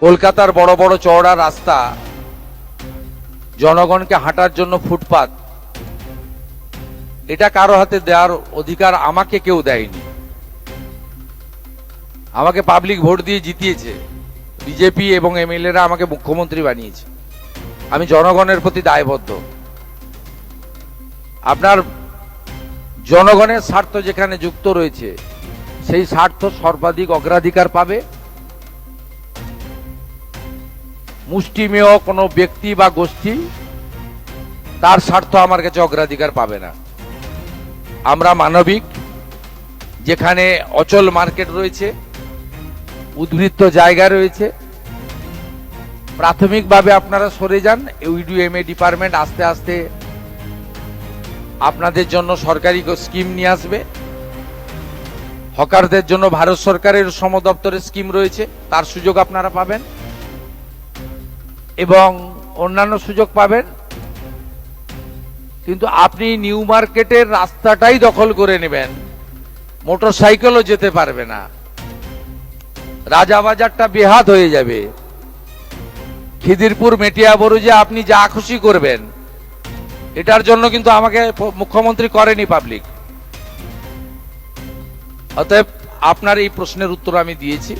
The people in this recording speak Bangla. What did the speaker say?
কলকাতার বড় বড় চওড়া রাস্তা, জনগণকে হাঁটার জন্য ফুটপাত, এটা কারো হাতে দেওয়ার অধিকার আমাকে কেউ দেয়নি। আমাকে পাবলিক ভোট দিয়ে জিতিয়েছে, বিজেপি এবং এমএলএরা আমাকে মুখ্যমন্ত্রী বানিয়েছে। আমি জনগণের প্রতি দায়বদ্ধ। আপনার জনগণের স্বার্থ যেখানে যুক্ত রয়েছে, সেই স্বার্থ সর্বাধিক অগ্রাধিকার পাবে। মুষ্টিমেয় কোনো ব্যক্তি বা গোষ্ঠী তার স্বার্থ আমার কাছে অগ্রাধিকার পাবে না। আমরা মানবিক, যেখানে অচল মার্কেট রয়েছে, উদ্বৃত্ত জায়গা রয়েছে, প্রাথমিকভাবে আপনারা সরে যান। ইউডিএমএ ডিপার্টমেন্ট আস্তে আস্তে আপনাদের জন্য সরকারি স্কিম নিয়ে আসবে। হকারদের জন্য ভারত সরকারের শ্রম দপ্তরের স্কিম রয়েছে, তার সুযোগ আপনারা পাবেন এবং অন্যান্য সুযোগ পাবেন। কিন্তু আপনি নিউ মার্কেটের রাস্তাটাই দখল করে নেবেন, মোটর সাইকেলও যেতে পারবে না, রাজাবাজারটা বেহাত হয়ে যাবে। খিদিরপুর মেটিয়াবুরুজে আপনি যা খুশি করবেন, এটার জন্য কিন্তু আমাকে মুখ্যমন্ত্রী করেনি পাবলিক। অতএব আপনার এই প্রশ্নের উত্তর আমি দিয়েছি।